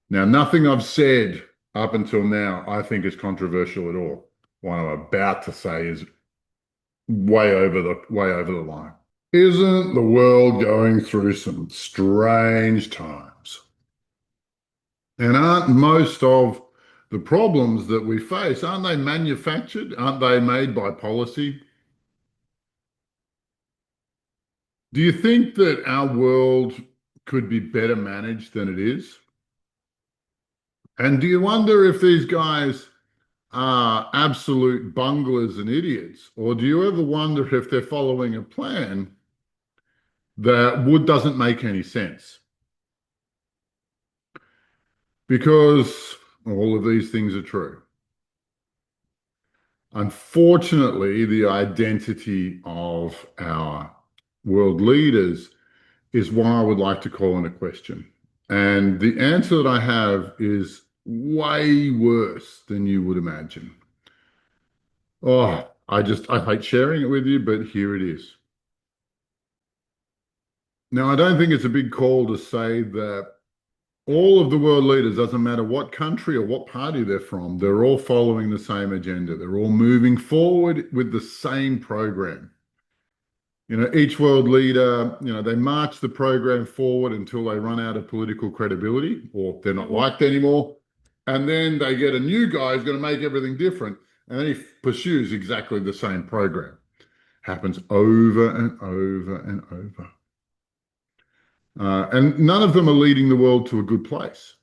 Now, nothing I've said up until now I think is controversial at all. What I'm about to say is way over the line. Isn't the world going through some strange times? And aren't most of the problems that we face, aren't they manufactured? Aren't they made by policy? Do you think that our world could be better managed than it is? And do you wonder if these guys are absolute bunglers and idiots? Or do you ever wonder if they're following a plan that would doesn't make any sense? Because all of these things are true. Unfortunately, the identity of our world leaders is what I would like to call into question. And the answer that I have is way worse than you would imagine. Oh, I hate sharing it with you, but here it is. Now, I don't think it's a big call to say that all of the world leaders, doesn't matter what country or what party they're from, they're all following the same agenda. They're all moving forward with the same program. Each world leader, they march the program forward until they run out of political credibility or they're not liked anymore. And then they get a new guy who's going to make everything different. And then he pursues exactly the same program. Happens over and over and over. And none of them are leading the world to a good place.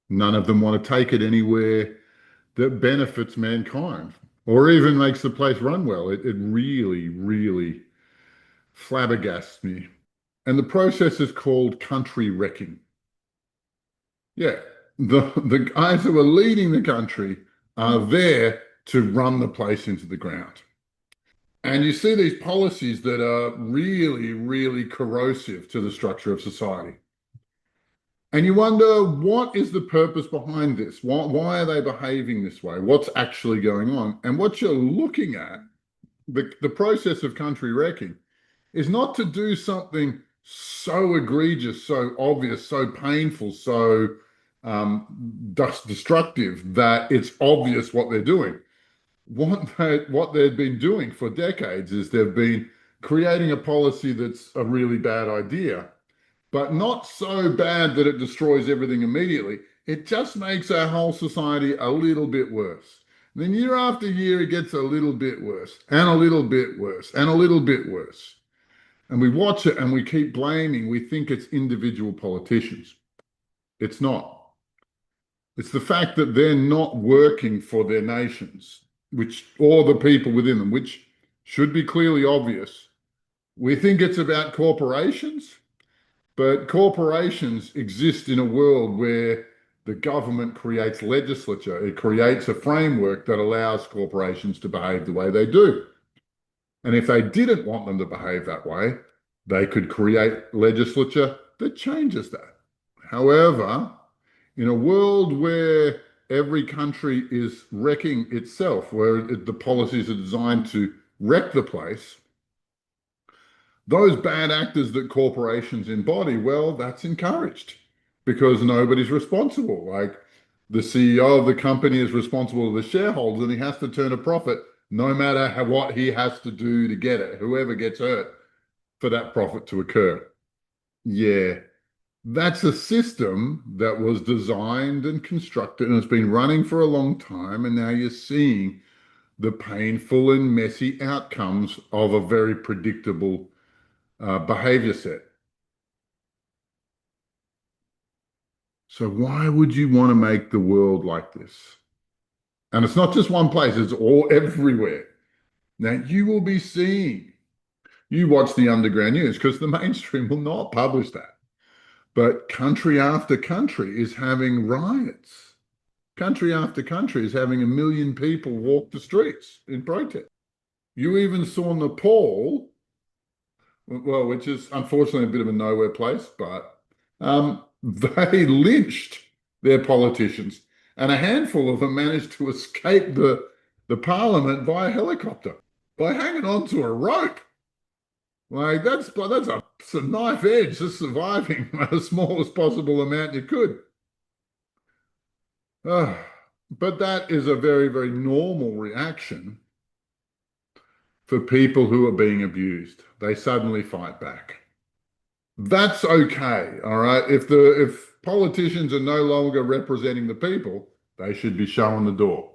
None of them want to take it anywhere that benefits mankind or even makes the place run well. It really, really flabbergasts me. And the process is called country wrecking. Yeah, the guys who are leading the country are there to run the place into the ground. And you see these policies that are really, really corrosive to the structure of society. And you wonder, what is the purpose behind this? Why are they behaving this way? What's actually going on? And what you're looking at, the process of country wrecking, is not to do something so egregious, so obvious, so painful, so destructive that it's obvious what they're doing. What they've been doing for decades is they've been creating a policy that's a really bad idea, but not so bad that it destroys everything immediately. It just makes our whole society a little bit worse. And then year after year, it gets a little bit worse and a little bit worse and a little bit worse. And we watch it and we keep blaming. We think it's individual politicians. It's not. It's the fact that they're not working for their nations, which or the people within them, which should be clearly obvious. We think it's about corporations, but corporations exist in a world where the government creates legislature. It creates a framework that allows corporations to behave the way they do. And if they didn't want them to behave that way, they could create legislature that changes that. However, in a world where every country is wrecking itself, where the policies are designed to wreck the place, those bad actors that corporations embody, well, that's encouraged because nobody's responsible. Like the CEO of the company is responsible to the shareholders and he has to turn a profit no matter what he has to do to get it, whoever gets hurt for that profit to occur. Yeah, that's a system that was designed and constructed and has been running for a long time. And now you're seeing the painful and messy outcomes of a very predictable behavior set. So why would you want to make the world like this? And it's not just one place, it's all everywhere. Now you will be seeing, you watch the underground news because the mainstream will not publish that. But country after country is having riots. Country after country is having 1 million people walk the streets in protest. You even saw Nepal, well, which is unfortunately a bit of a nowhere place, but they lynched their politicians, and a handful of them managed to escape the parliament by helicopter by hanging on to a rope. Like that's a knife edge, just surviving the smallest possible amount you could. Ah, but that is a very, very normal reaction for people who are being abused. They suddenly fight back. That's okay, all right? If politicians are no longer representing the people, they should be shown the door.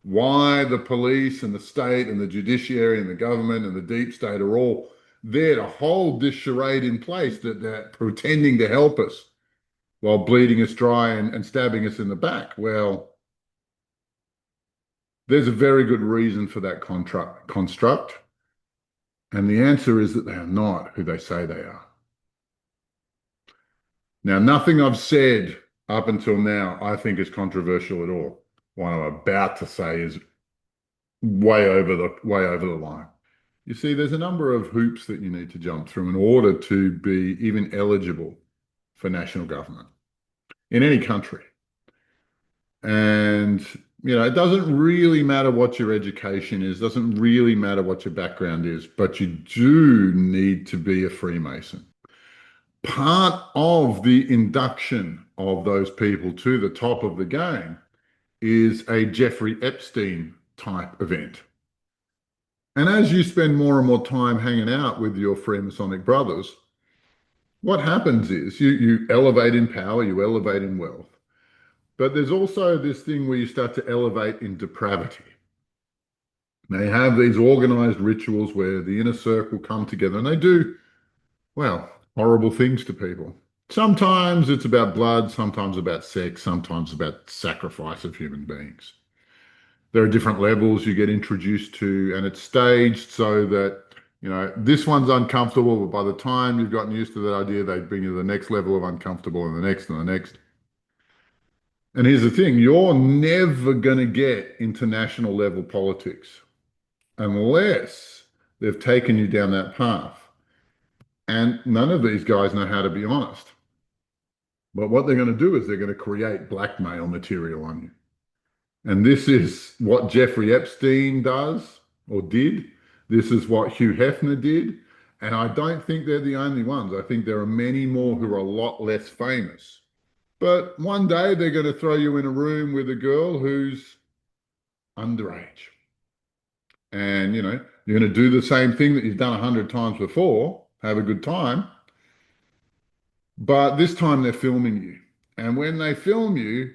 Why the police and the state and the judiciary and the government and the deep state are all there to hold this charade in place that they're pretending to help us while bleeding us dry and stabbing us in the back. Well, there's a very good reason for that construct. And the answer is that they are not who they say they are. Now, nothing I've said up until now I think is controversial at all. What I'm about to say is way over the line. You see, there's a number of hoops that you need to jump through in order to be even eligible for national government in any country. And, it doesn't really matter what your education is, doesn't really matter what your background is, but you do need to be a Freemason. Part of the induction of those people to the top of the game is a Jeffrey Epstein type event. And as you spend more and more time hanging out with your Freemasonic brothers, what happens is you elevate in power, you elevate in wealth. But there's also this thing where you start to elevate in depravity. They have these organized rituals where the inner circle come together and they do, well, horrible things to people. Sometimes it's about blood, sometimes about sex, sometimes about sacrifice of human beings. There are different levels you get introduced to, and it's staged so that, this one's uncomfortable, but by the time you've gotten used to that idea, they bring you to the next level of uncomfortable and the next and the next. And here's the thing, you're never going to get international level politics unless they've taken you down that path. And none of these guys know how to be honest. But what they're going to do is they're going to create blackmail material on you. And this is what Jeffrey Epstein does or did. This is what Hugh Hefner did. And I don't think they're the only ones. I think there are many more who are a lot less famous. But one day they're going to throw you in a room with a girl who's underage. And, you're going to do the same thing that you've done 100 times before, have a good time. But this time they're filming you. And when they film you,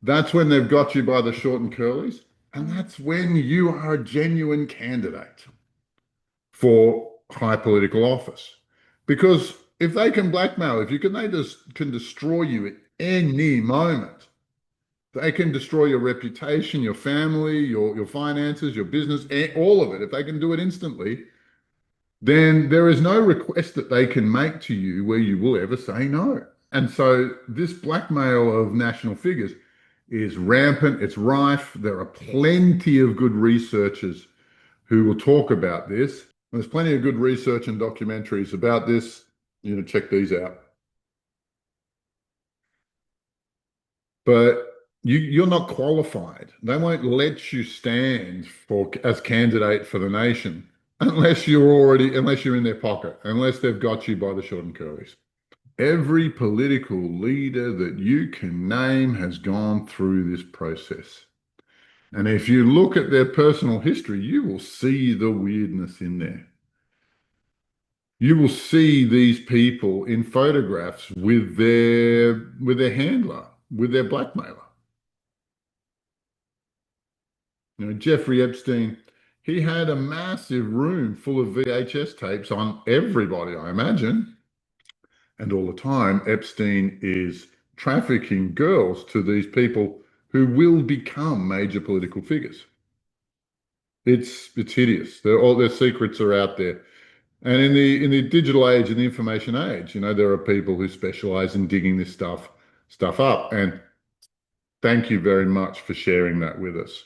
that's when they've got you by the short and curlies. And that's when you are a genuine candidate for high political office. Because if they can blackmail, if you can, they just can destroy you at any moment. They can destroy your reputation, your family, your finances, your business, all of it. If they can do it instantly, then there is no request that they can make to you where you will ever say no. And so this blackmail of national figures is rampant, it's rife. There are plenty of good researchers who will talk about this. There's plenty of good research and documentaries about this. Check these out. But you're not qualified. They won't let you stand for as candidate for the nation unless you're in their pocket, unless they've got you by the short and curlies. Every political leader that you can name has gone through this process. And if you look at their personal history, you will see the weirdness in there. You will see these people in photographs with their handler, with their blackmailer. Jeffrey Epstein, he had a massive room full of VHS tapes on everybody, I imagine. And all the time, Epstein is trafficking girls to these people who will become major political figures. It's hideous. All their secrets are out there. And in the digital age, in the information age, there are people who specialize in digging this stuff up. And thank you very much for sharing that with us.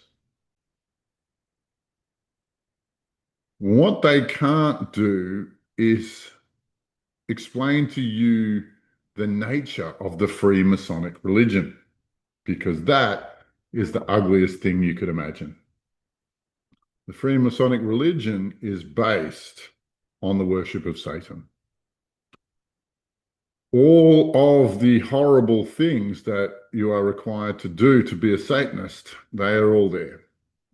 What they can't do is explain to you the nature of the Freemasonic religion, because that is the ugliest thing you could imagine. The Freemasonic religion is based on the worship of Satan. All of the horrible things that you are required to do to be a Satanist, they are all there.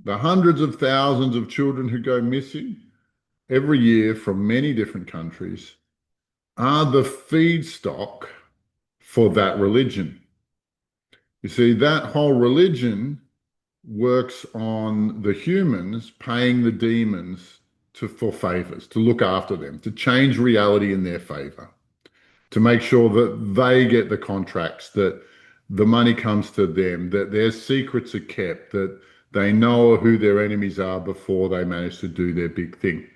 The hundreds of thousands of children who go missing every year from many different countries are the feedstock for that religion. You see, that whole religion works on the humans paying the demons for favors, to look after them, to change reality in their favor, to make sure that they get the contracts, that the money comes to them, that their secrets are kept, that they know who their enemies are before they manage to do their big thing.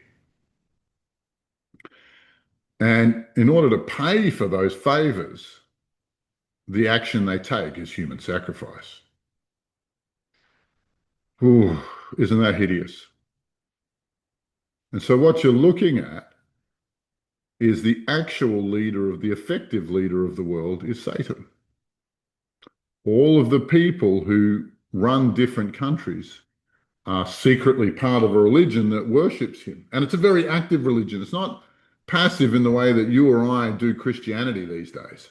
And in order to pay for those favors, the action they take is human sacrifice. Ooh, isn't that hideous? And so what you're looking at is the actual leader of the effective leader of the world is Satan. All of the people who run different countries are secretly part of a religion that worships him. And it's a very active religion. It's not passive in the way that you or I do Christianity these days.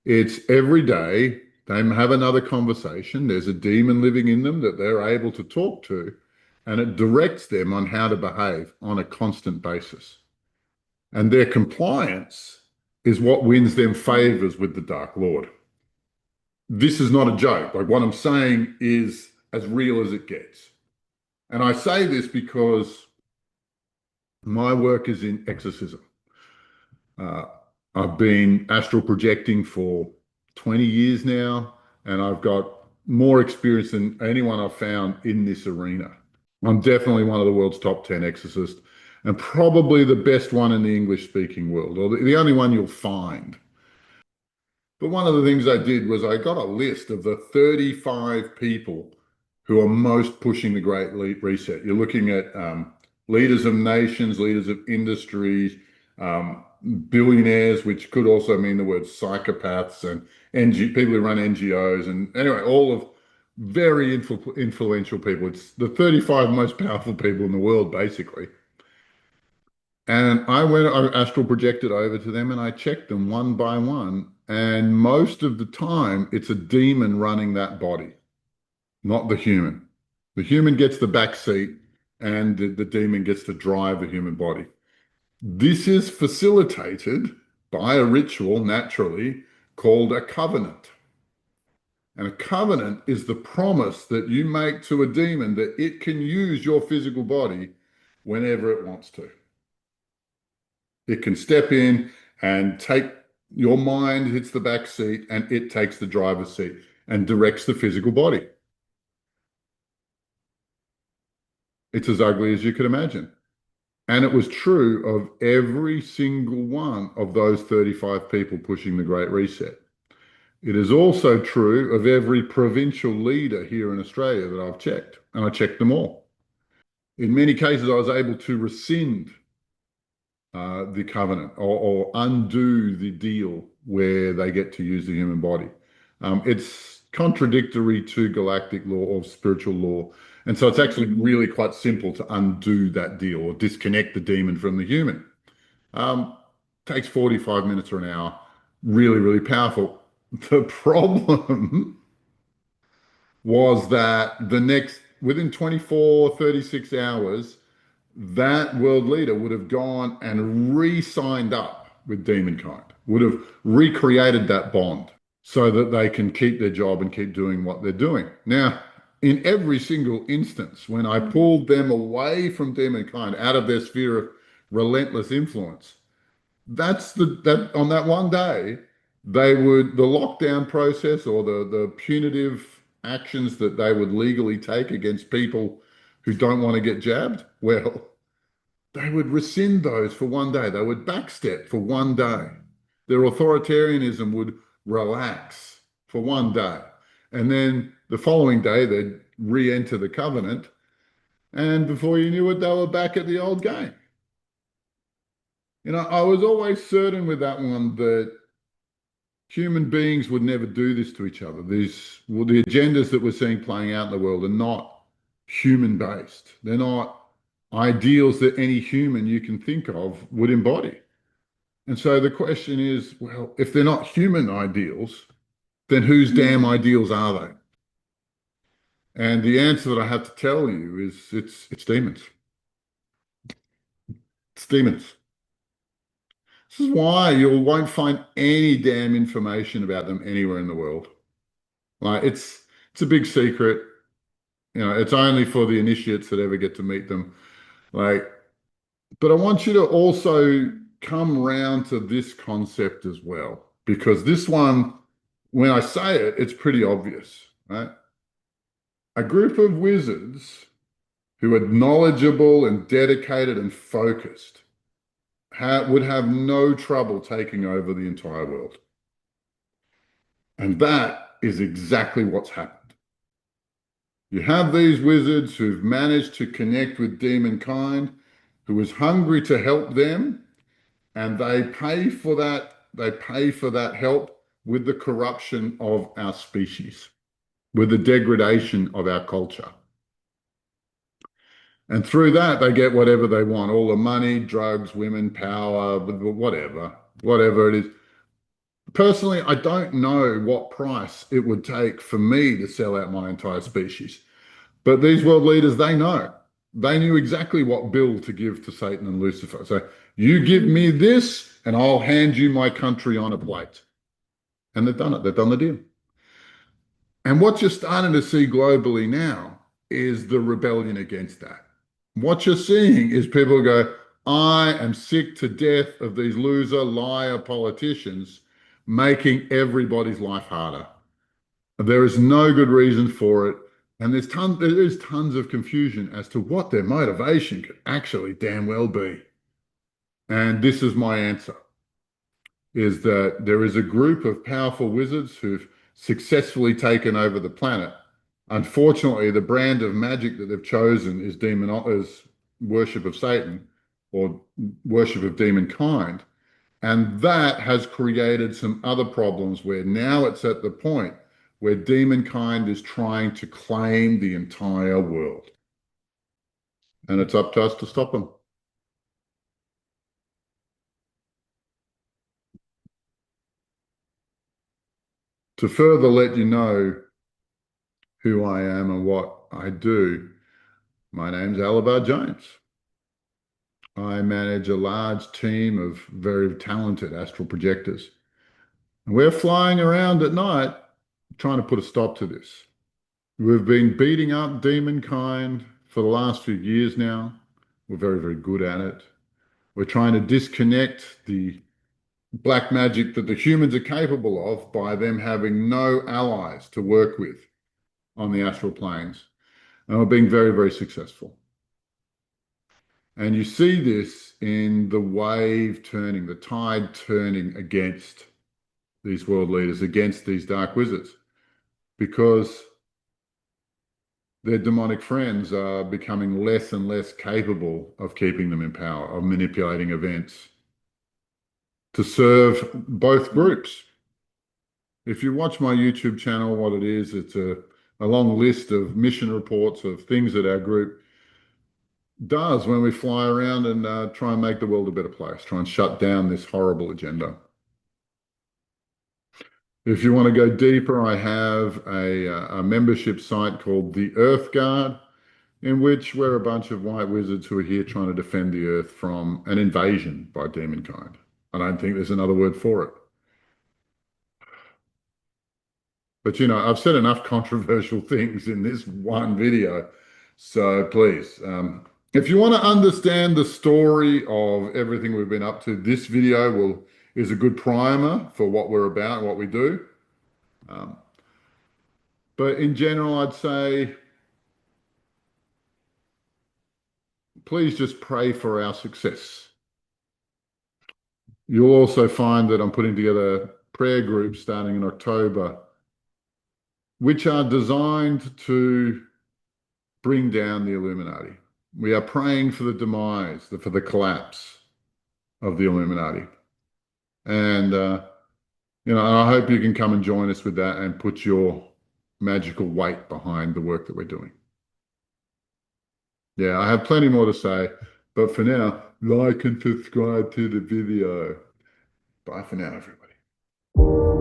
It's every day they have another conversation. There's a demon living in them that they're able to talk to, and it directs them on how to behave on a constant basis. And their compliance is what wins them favors with the Dark Lord. This is not a joke. Like, what I'm saying is as real as it gets. And I say this because my work is in exorcism. Uh, I've been astral projecting for 20 years now, and I've got more experience than anyone I've found in this arena. I'm definitely one of the world's top 10 exorcists, and probably the best one in the English speaking world, or the only one you'll find. But one of the things I did was I got a list of the 35 people who are most pushing the Great Reset. You're looking at leaders of nations, leaders of industries, um, billionaires, which could also mean the word psychopaths, and people who run NGOs, and anyway, all of very influential people. It's the 35 most powerful people in the world, basically. And I astral projected over to them and I checked them one by one. And most of the time, it's a demon running that body, not the human. The human gets the back seat and the demon gets to drive the human body. This is facilitated by a ritual, naturally, called a covenant. And a covenant is the promise that you make to a demon that it can use your physical body whenever it wants to. It can step in and take your mind hits the back seat and it takes the driver's seat and directs the physical body. It's as ugly as you could imagine. And it was true of every single one of those 35 people pushing the Great Reset. It is also true of every provincial leader here in Australia that I've checked, and I checked them all. In many cases, I was able to rescind the covenant or undo the deal where they get to use the human body. It's contradictory to galactic law or spiritual law. And so it's actually really quite simple to undo that deal or disconnect the demon from the human. Takes 45 minutes or an hour. Really, really powerful. The problem was that within 24, 36 hours, that world leader would have gone and re-signed up with Demonkind, would have recreated that bond so that they can keep their job and keep doing what they're doing. Now, in every single instance, when I pulled them away from Demonkind, out of their sphere of relentless influence, that on that one day, the lockdown process or the punitive actions that they would legally take against people who don't want to get jabbed, well, they would rescind those for one day. They would backstep for one day. Their authoritarianism would relax for one day. And then the following day, they'd re-enter the covenant. And before you knew it, they were back at the old game. I was always certain with that one that human beings would never do this to each other. The agendas that we're seeing playing out in the world are not human based. They're not ideals that any human you can think of would embody. And so the question is, well, if they're not human ideals, then whose damn ideals are they? And the answer that I have to tell you is it's demons. It's demons. This is why you won't find any damn information about them anywhere in the world. Like it's a big secret. It's only for the initiates that ever get to meet them. Like, but I want you to also come round to this concept as well, because this one, when I say it, it's pretty obvious, right? A group of wizards who are knowledgeable and dedicated and focused would have no trouble taking over the entire world. And that is exactly what's happened. You have these wizards who've managed to connect with demon kind, who is hungry to help them, and they pay for that. They pay for that help with the corruption of our species, with the degradation of our culture. And through that, they get whatever they want, all the money, drugs, women, power, whatever it is. Personally, I don't know what price it would take for me to sell out my entire species. But these world leaders, they know. They knew exactly what bill to give to Satan and Lucifer. So you give me this, and I'll hand you my country on a plate. And they've done it. They've done the deal. And what you're starting to see globally now is the rebellion against that. What you're seeing is people go, I am sick to death of these loser, liar politicians making everybody's life harder. There is no good reason for it. And there is tons of confusion as to what their motivation could actually damn well be. And this is my answer, is that there is a group of powerful wizards who've successfully taken over the planet. Unfortunately, the brand of magic that they've chosen is worship of Satan or worship of demon kind. And that has created some other problems where now it's at the point where demon kind is trying to claim the entire world. And it's up to us to stop them. To further let you know who I am and what I do, my name's Alabar James. I manage a large team of very talented astral projectors. And we're flying around at night trying to put a stop to this. We've been beating up demon kind for the last few years now. We're very, very good at it. We're trying to disconnect the black magic that the humans are capable of by them having no allies to work with on the astral planes. And we're being very, very successful. And you see this in the wave turning, the tide turning against these world leaders, against these dark wizards, because their demonic friends are becoming less and less capable of keeping them in power, of manipulating events to serve both groups. If you watch my YouTube channel, what it is, it's a long list of mission reports of things that our group does when we fly around and try and make the world a better place, try and shut down this horrible agenda. If you want to go deeper, I have a membership site called the Earth Guard, in which we're a bunch of white wizards who are here trying to defend the Earth from an invasion by demonkind. I don't think there's another word for it. But I've said enough controversial things in this one video. So please, if you want to understand the story of everything we've been up to, this video is a good primer for what we're about and what we do. Um, but in general, I'd say please just pray for our success. You'll also find that I'm putting together prayer groups starting in October, which are designed to bring down the Illuminati. We are praying for the demise, for the collapse of the Illuminati. And, and I hope you can come and join us with that and put your magical weight behind the work that we're doing. Yeah, I have plenty more to say, but for now, like and subscribe to the video. Bye for now, everybody.